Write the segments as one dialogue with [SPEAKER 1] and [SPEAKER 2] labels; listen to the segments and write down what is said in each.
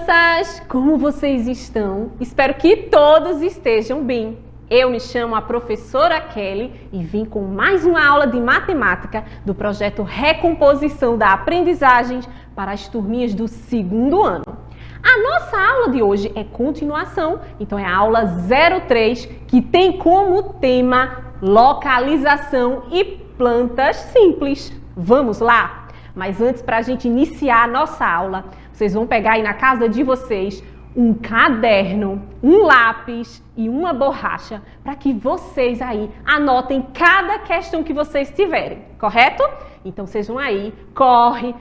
[SPEAKER 1] crianças! Como vocês estão? Espero que todos estejam bem. Eu me chamo a professora Kelly e vim com mais uma aula de matemática do projeto Recomposição da Aprendizagem para as turminhas do segundo ano. A nossa aula de hoje é continuação, então é a aula 03, que tem como tema localização e plantas simples. Vamos lá? Mas antes, para a gente iniciar a nossa aula, vocês vão pegar aí na casa de vocês um caderno, um lápis e uma borracha para que vocês aí anotem cada questão que vocês tiverem, correto? Então vocês vão aí, corre,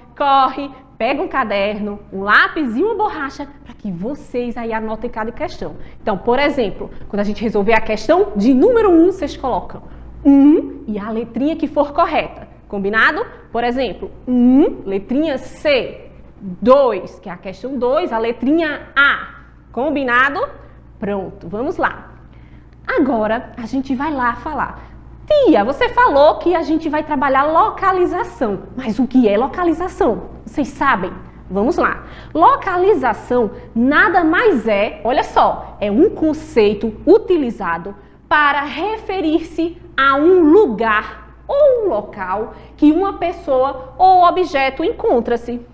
[SPEAKER 1] pega um caderno, um lápis e uma borracha para que vocês aí anotem cada questão. Então, por exemplo, quando a gente resolver a questão de número 1, vocês colocam 1 e a letrinha que for correta. Combinado? Por exemplo, 1, letrinha C. 2, que é a questão 2, a letrinha A. Combinado? Pronto, vamos lá. Agora, a gente vai lá falar. Tia, você falou que a gente vai trabalhar localização. Mas o que é localização? Vocês sabem? Vamos lá. Localização nada mais é, olha só, é um conceito utilizado para referir-se a um lugar ou um local que uma pessoa ou objeto encontra-se.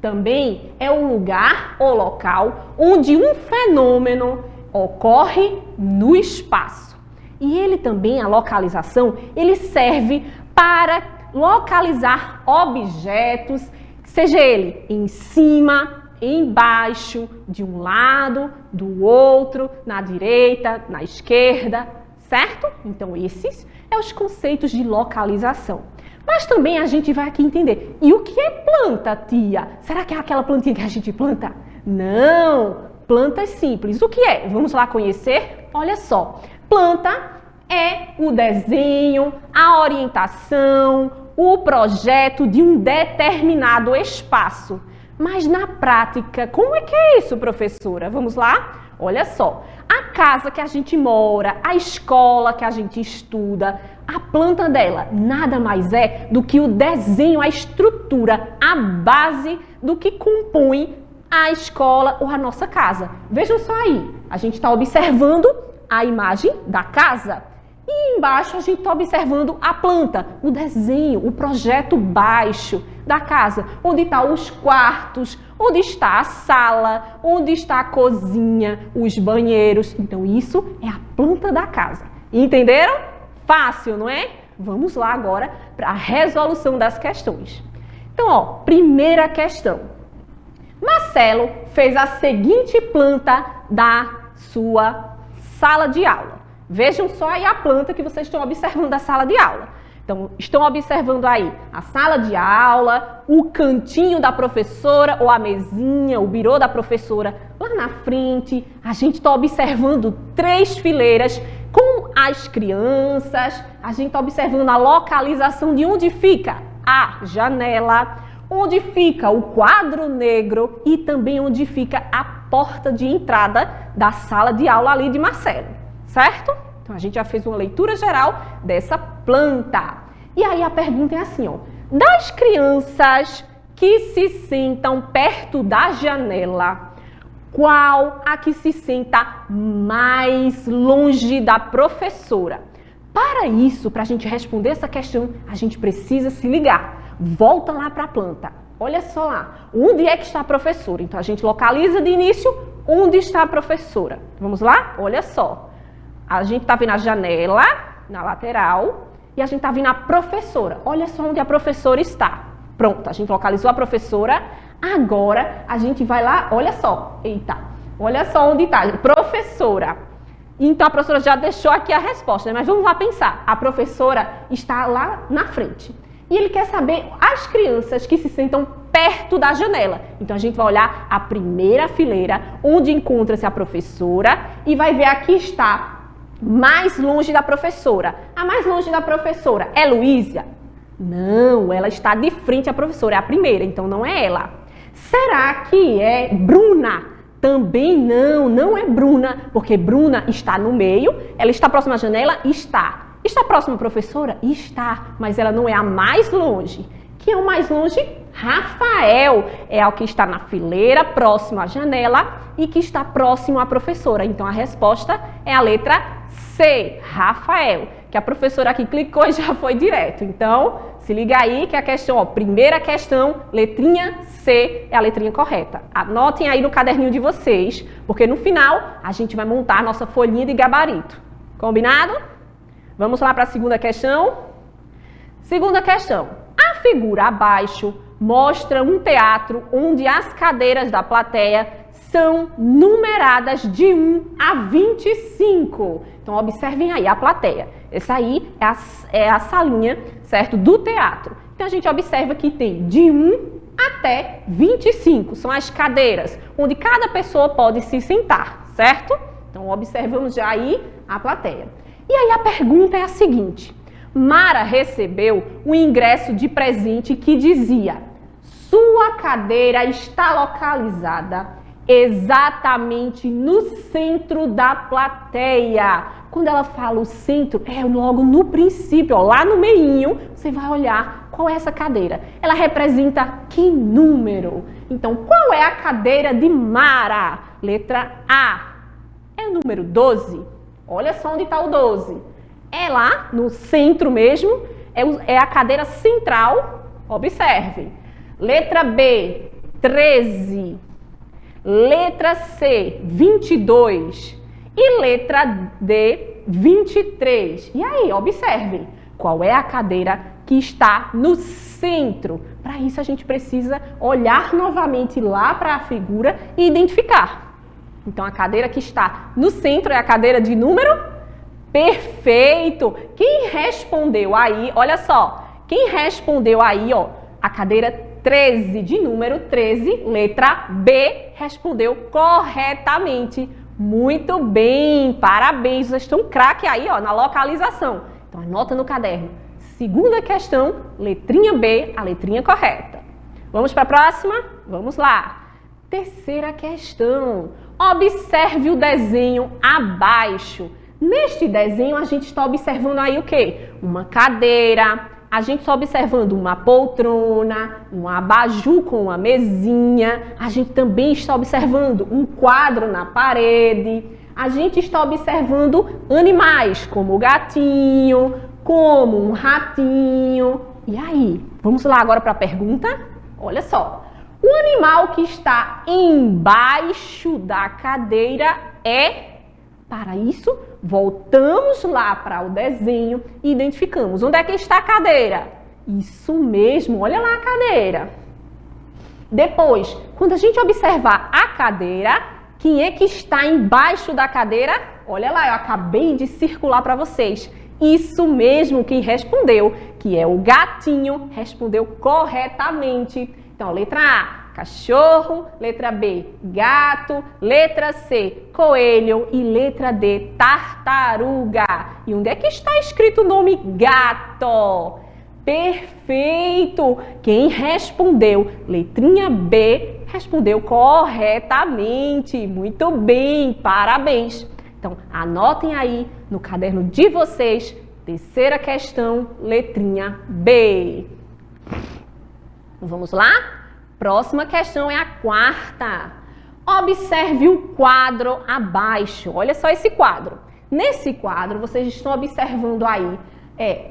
[SPEAKER 1] Também é o lugar ou local onde um fenômeno ocorre no espaço. E ele também, a localização, ele serve para localizar objetos, seja ele em cima, embaixo, de um lado, do outro, na direita, na esquerda, certo? Então esses são os conceitos de localização. Mas também a gente vai aqui entender, e o que é planta, tia? Será que é aquela plantinha que a gente planta? Não, plantas simples. O que é? Vamos lá conhecer? Olha só, planta é o desenho, a orientação, o projeto de um determinado espaço. Mas na prática, como é que é isso, professora? Vamos lá? Olha só, a casa que a gente mora, a escola que a gente estuda, a planta dela nada mais é do que o desenho, a estrutura, a base do que compõe a escola ou a nossa casa. Vejam só aí, a gente está observando a imagem da casa e embaixo a gente está observando a planta, o desenho, o projeto baixo da casa, onde estão os quartos, onde está a sala, onde está a cozinha, os banheiros. Então isso é a planta da casa. Entenderam? Fácil, não é? Vamos lá agora para a resolução das questões. Então, ó, primeira questão. Marcelo fez a seguinte planta da sua sala de aula. Vejam só aí a planta que vocês estão observando da sala de aula. Então, estão observando aí a sala de aula, o cantinho da professora ou a mesinha, o birô da professora. Lá na frente, a gente está observando 3 fileiras com as crianças. A gente está observando a localização de onde fica a janela, onde fica o quadro negro e também onde fica a porta de entrada da sala de aula ali de Marcelo, certo? Então, a gente já fez uma leitura geral dessa planta. E aí a pergunta é assim, ó. Das crianças que se sentam perto da janela, qual a que se senta mais longe da professora? Para isso, para a gente responder essa questão, a gente precisa se ligar. Volta lá para a planta. Olha só lá. Onde é que está a professora? Então, a gente localiza de início onde está a professora. Vamos lá? Olha só. A gente está vendo a janela na lateral e a gente está vendo a professora. Olha só onde a professora está. Pronto, a gente localizou a professora. Agora a gente vai lá, olha só. Eita, olha só onde está. Professora. Então a professora já deixou aqui a resposta, né? Mas vamos lá pensar. A professora está lá na frente. E ele quer saber as crianças que se sentam perto da janela. Então a gente vai olhar a primeira fileira, onde encontra-se a professora, e vai ver aqui está mais longe da professora. A mais longe da professora é Luísa? Não, ela está de frente à professora, é a primeira, então não é ela. Será que é Bruna? Também não, não é Bruna, porque Bruna está no meio. Ela está próxima à janela? Está. Está próxima à professora? Está, mas ela não é a mais longe. Quem é o mais longe? Rafael é o que está na fileira, próximo à janela e que está próximo à professora. Então, a resposta é a letra C, Rafael, que a professora aqui clicou e já foi direto. Então, se liga aí que a questão, ó, primeira questão, letrinha C é a letrinha correta. Anotem aí no caderninho de vocês, porque no final a gente vai montar a nossa folhinha de gabarito. Combinado? Vamos lá para a segunda questão. Segunda questão. A figura abaixo mostra um teatro onde as cadeiras da plateia são numeradas de 1 a 25. Então, observem aí a plateia. Essa aí é a salinha, certo, do teatro. Então, a gente observa que tem de 1 até 25. São as cadeiras onde cada pessoa pode se sentar, certo? Então, observamos já aí a plateia. E aí a pergunta é a seguinte. Mara recebeu um ingresso de presente que dizia: sua cadeira está localizada exatamente no centro da plateia. Quando ela fala o centro, é logo no princípio, ó, lá no meinho, você vai olhar qual é essa cadeira. Ela representa que número? Então, qual é a cadeira de Mara? Letra A. É o número 12? Olha só onde está o 12. É lá no centro mesmo, é a cadeira central, observe. Letra B, 13. Letra C, 22. E letra D, 23. E aí, observe, qual é a cadeira que está no centro? Para isso, a gente precisa olhar novamente lá para a figura e identificar. Então, a cadeira que está no centro é a cadeira de número? Perfeito! Quem respondeu aí, olha só, quem respondeu aí, ó, a cadeira 13, de número 13, letra B, respondeu corretamente. Muito bem, parabéns, vocês estão craque aí, ó, na localização. Então, anota no caderno. Segunda questão, letrinha B, a letrinha correta. Vamos para a próxima? Vamos lá. Terceira questão. Observe o desenho abaixo. Neste desenho, a gente está observando aí o quê? Uma cadeira, a gente está observando uma poltrona, um abajur com uma mesinha, a gente também está observando um quadro na parede, a gente está observando animais, como o gatinho, como um ratinho. E aí, vamos lá agora para a pergunta? Olha só, o animal que está embaixo da cadeira é... Para isso, voltamos lá para o desenho e identificamos. Onde é que está a cadeira? Isso mesmo, olha lá a cadeira. Depois, quando a gente observar a cadeira, quem é que está embaixo da cadeira? Olha lá, eu acabei de circular para vocês. Isso mesmo, quem respondeu, que é o gatinho, respondeu corretamente. Então, letra A, cachorro, letra B, gato, letra C, coelho e letra D, tartaruga. E onde é que está escrito o nome gato? Perfeito! Quem respondeu, letrinha B, respondeu corretamente. Muito bem, parabéns! Então, anotem aí no caderno de vocês, terceira questão, letrinha B. Vamos lá? Próxima questão é a quarta. Observe o quadro abaixo. Olha só esse quadro. Nesse quadro, vocês estão observando aí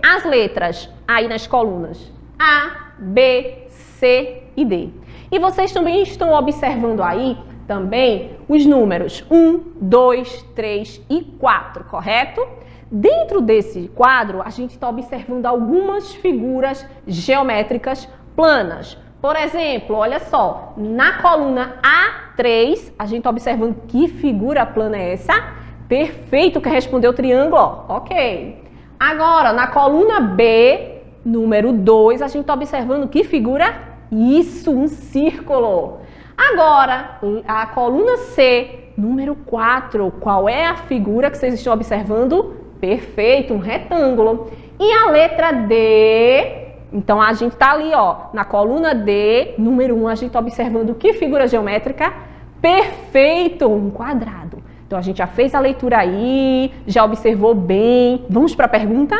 [SPEAKER 1] as letras aí nas colunas A, B, C e D. E vocês também estão observando aí também os números 1, 2, 3 e 4, correto? Dentro desse quadro, a gente está observando algumas figuras geométricas planas. Por exemplo, olha só, na coluna A3, a gente está observando que figura plana é essa? Perfeito, que respondeu o triângulo, ó. Ok. Agora, na coluna B, número 2, a gente está observando que figura? Isso, um círculo. Agora, a coluna C, número 4, qual é a figura que vocês estão observando? Perfeito, um retângulo. E a letra D... Então, a gente está ali, ó, na coluna D, número 1, a gente está observando que figura geométrica? Perfeito, um quadrado. Então, a gente já fez a leitura aí, já observou bem. Vamos para a pergunta?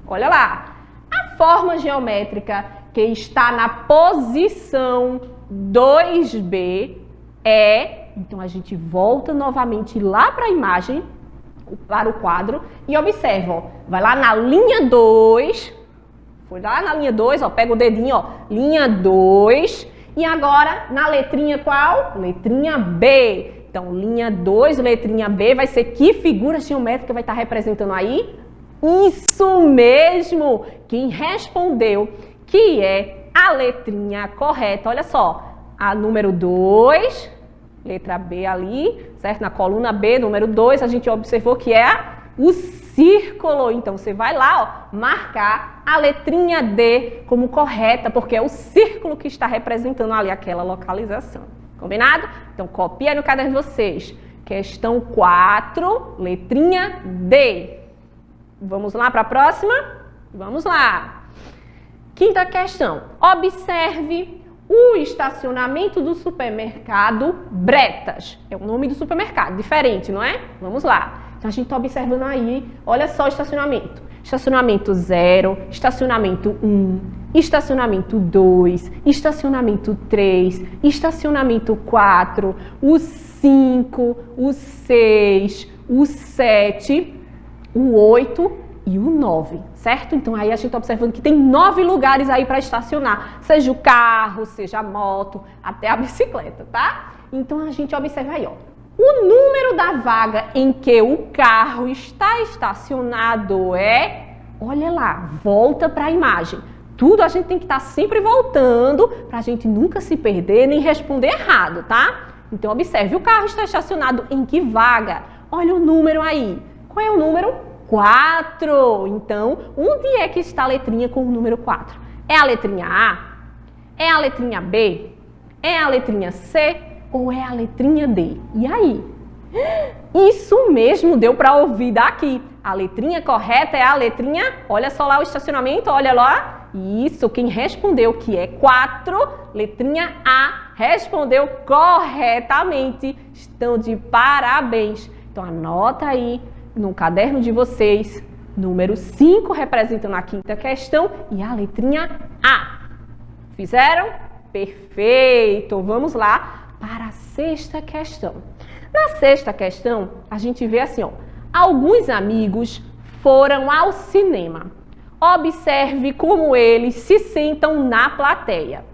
[SPEAKER 1] Olha lá. A forma geométrica que está na posição 2B é... Então, a gente volta novamente lá para a imagem, para o quadro, e observa, ó, vai lá na linha 2, foi lá na linha 2, ó, pega o dedinho, ó, linha 2, e agora na letrinha qual? Letrinha B. Então, linha 2, letrinha B, vai ser que figura geométrica vai estar representando aí? Isso mesmo! Quem respondeu que é a letrinha correta, olha só, a número 2, letra B ali, certo? Na coluna B, número 2, a gente observou que é o círculo. Então, você vai lá, ó, marcar a letrinha D como correta, porque é o círculo que está representando ali aquela localização. Combinado? Então, copia no caderno de vocês. Questão 4, letrinha D. Vamos lá para a próxima? Vamos lá. Quinta questão. Observe o estacionamento do supermercado Bretas. É o nome do supermercado, diferente, não é? Vamos lá. Então, a gente está observando aí, olha só o estacionamento. Estacionamento 0, estacionamento 1, estacionamento 2, estacionamento 3, estacionamento 4, o 5, o 6, o 7, o 8 e o 9, certo? Então, aí a gente está observando que tem 9 lugares aí para estacionar, seja o carro, seja a moto, até a bicicleta, tá? Então, a gente observa aí, ó. O número da vaga em que o carro está estacionado é... Olha lá, volta para a imagem. Tudo a gente tem que estar sempre voltando para a gente nunca se perder nem responder errado, tá? Então, observe, o carro está estacionado em que vaga? Olha o número aí. Qual é o número? 4. Então, onde é que está a letrinha com o número 4? É a letrinha A? É a letrinha B? É a letrinha C? Ou é a letrinha D? E aí? Isso mesmo, deu para ouvir daqui. A letrinha correta é a letrinha... Olha só lá o estacionamento, olha lá. Isso, quem respondeu que é 4, letrinha A, respondeu corretamente. Estão de parabéns. Então, anota aí no caderno de vocês, número 5, representando a quinta questão, e a letrinha A. Fizeram? Perfeito! Vamos lá para a sexta questão. Na sexta questão, a gente vê assim, ó, alguns amigos foram ao cinema. Observe como eles se sentam na plateia.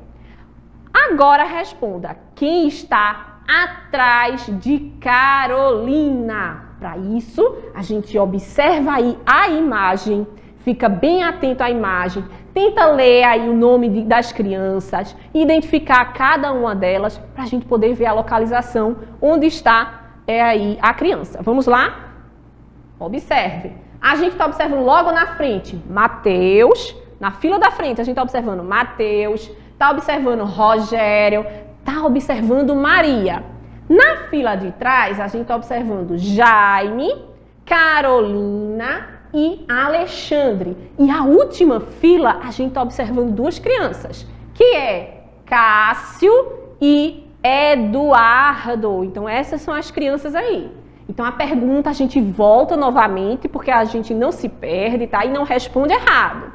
[SPEAKER 1] Agora responda, quem está atrás de Carolina? Para isso, a gente observa aí a imagem, fica bem atento à imagem, tenta ler aí o nome das crianças, identificar cada uma delas, para a gente poder ver a localização onde está aí a criança. Vamos lá? Observe. A gente está observando logo na frente, Mateus, na fila da frente, a gente está observando Mateus, está observando Rogério, está observando Maria. Na fila de trás, a gente está observando Jaime, Carolina e Alexandre. E a última fila, a gente está observando duas crianças, que é Cássio e Eduardo. Então, essas são as crianças aí. Então, a pergunta a gente volta novamente, porque a gente não se perde, tá? E não responde errado.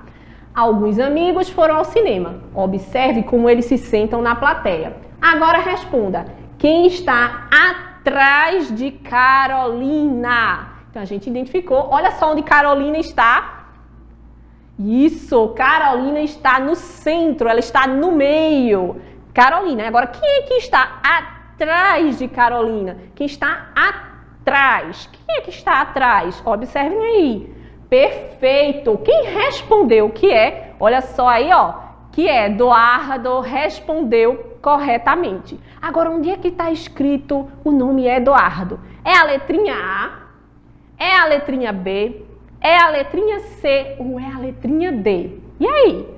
[SPEAKER 1] Alguns amigos foram ao cinema. Observe como eles se sentam na plateia. Agora responda. Quem está atrás de Carolina? Então, a gente identificou. Olha só onde Carolina está. Isso, Carolina está no centro, ela está no meio. Carolina. Agora, quem é que está atrás de Carolina? Quem está atrás? Quem é que está atrás? Observem aí. Perfeito. Quem respondeu que é? Olha só aí, ó. Que é Eduardo, respondeu corretamente. Agora, onde é que está escrito o nome Eduardo? É a letrinha A? É a letrinha B? É a letrinha C ou é a letrinha D? E aí?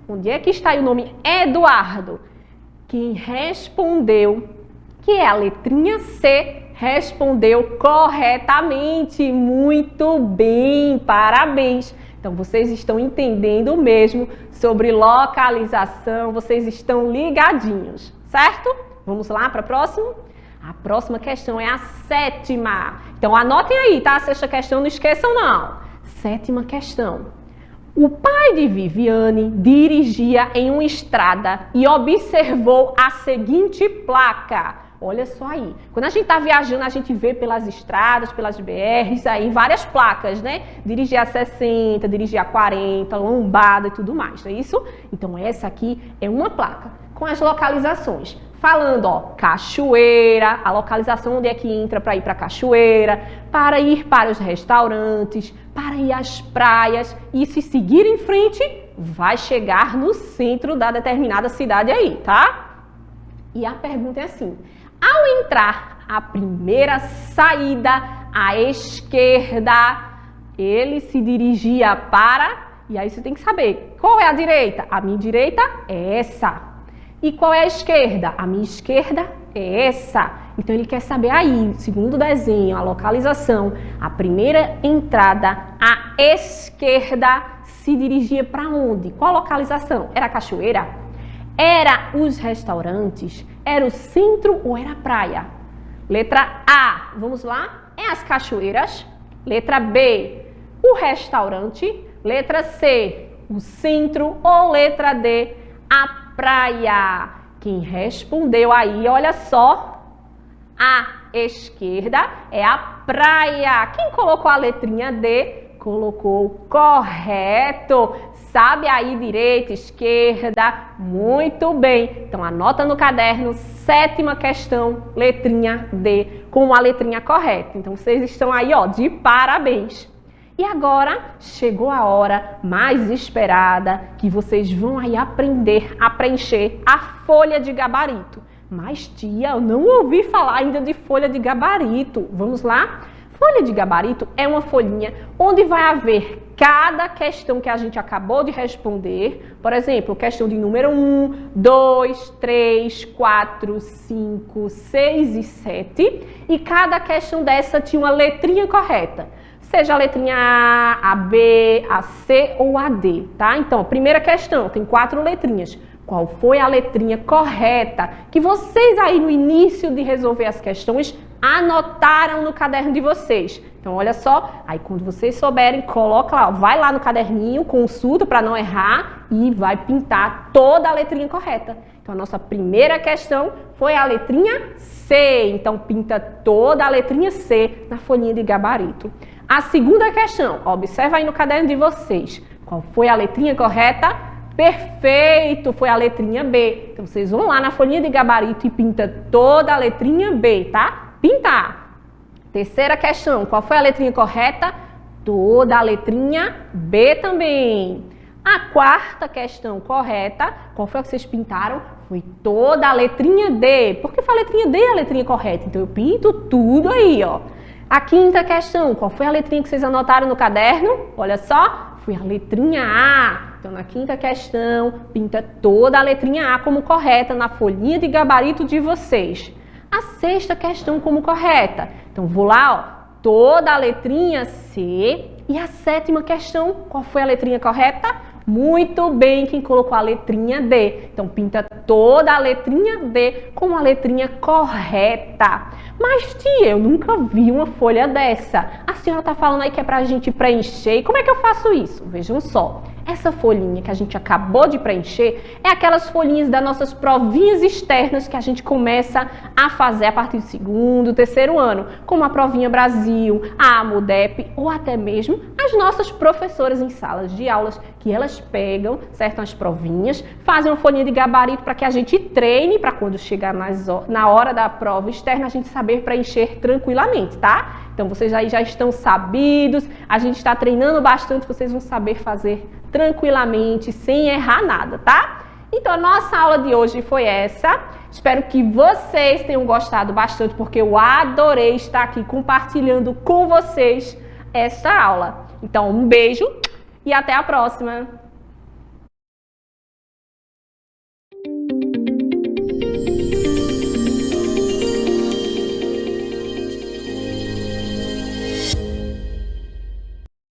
[SPEAKER 1] Onde é que está aí o nome Eduardo? Quem respondeu que é a letrinha C respondeu corretamente. Muito bem, parabéns! Então, vocês estão entendendo mesmo sobre localização, vocês estão ligadinhos, certo? Vamos lá para a próxima? A próxima questão é a sétima. Então, anotem aí, tá? A sexta questão, não esqueçam não. Sétima questão. O pai de Viviane dirigia em uma estrada e observou a seguinte placa. Olha só aí. Quando a gente está viajando, a gente vê pelas estradas, pelas BRs, aí várias placas, né? Dirigir a 60, dirigir a 40, lombada e tudo mais, não é isso? Então essa aqui é uma placa com as localizações. Falando, ó, cachoeira, a localização onde é que entra para ir para a cachoeira, para ir para os restaurantes, para ir às praias e se seguir em frente, vai chegar no centro da determinada cidade aí, tá? E a pergunta é assim, ao entrar a primeira saída à esquerda, ele se dirigia para... E aí você tem que saber, qual é a direita? A minha direita é essa. E qual é a esquerda? A minha esquerda é essa. Então ele quer saber aí, segundo o desenho, a localização, a primeira entrada à esquerda se dirigia para onde? Qual localização? Era a cachoeira? Era os restaurantes? Era o centro ou era a praia? Letra A, vamos lá? É as cachoeiras. Letra B, o restaurante. Letra C, o centro. Ou letra D, a praia. Quem respondeu aí, olha só, a esquerda é a praia. Quem colocou a letrinha D, colocou correto. Sabe aí direita, esquerda? Muito bem. Então anota no caderno, 7ª questão, letrinha D, com a letrinha correta. Então vocês estão aí, ó, de parabéns. E agora chegou a hora mais esperada, que vocês vão aí aprender a preencher a folha de gabarito. Mas tia, eu não ouvi falar ainda de folha de gabarito. Vamos lá? Folha de gabarito é uma folhinha onde vai haver cada questão que a gente acabou de responder. Por exemplo, questão de número 1, 2, 3, 4, 5, 6 e 7. E cada questão dessa tinha uma letrinha correta. Seja a letrinha A, a B, a C ou a D, tá? Então, primeira questão, tem 4 letrinhas. Qual foi a letrinha correta que vocês aí no início de resolver as questões anotaram no caderno de vocês? Então, olha só, aí quando vocês souberem, coloca lá, vai lá no caderninho, consulta para não errar e vai pintar toda a letrinha correta. Então, a nossa primeira questão foi a letrinha C. Então, pinta toda a letrinha C na folhinha de gabarito. A segunda questão, observa aí no caderno de vocês. Qual foi a letrinha correta? Perfeito, foi a letrinha B. Então, vocês vão lá na folhinha de gabarito e pinta toda a letrinha B, tá? Pintar. Terceira questão, qual foi a letrinha correta? Toda a letrinha B também. A quarta questão correta, qual foi a que vocês pintaram? Foi toda a letrinha D. Por que foi a letrinha D a letrinha correta? Então, eu pinto tudo aí, ó. A quinta questão, qual foi a letrinha que vocês anotaram no caderno? Olha só, foi a letrinha A. Então, na quinta questão, pinta toda a letrinha A como correta na folhinha de gabarito de vocês. A sexta questão como correta. Então, vou lá, ó, toda a letrinha C. E a sétima questão, qual foi a letrinha correta? Muito bem, quem colocou a letrinha D. Então, pinta toda a letrinha D com a letrinha correta. Mas, tia, eu nunca vi uma folha dessa. A senhora está falando aí que é para a gente preencher. E como é que eu faço isso? Vejam só. Essa folhinha que a gente acabou de preencher é aquelas folhinhas das nossas provinhas externas que a gente começa a fazer a partir do 2º, 3º ano, como a provinha Brasil, a AMUDEP ou até mesmo as nossas professoras em salas de aulas, que elas pegam, certo, as provinhas, fazem uma folhinha de gabarito para que a gente treine para quando chegar na hora da prova externa a gente saber preencher tranquilamente, tá? Então vocês aí já estão sabidos, a gente está treinando bastante, vocês vão saber fazer tranquilamente, sem errar nada, tá? Então a nossa aula de hoje foi essa. Espero que vocês tenham gostado bastante, porque eu adorei estar aqui compartilhando com vocês esta aula. Então um beijo e até a próxima!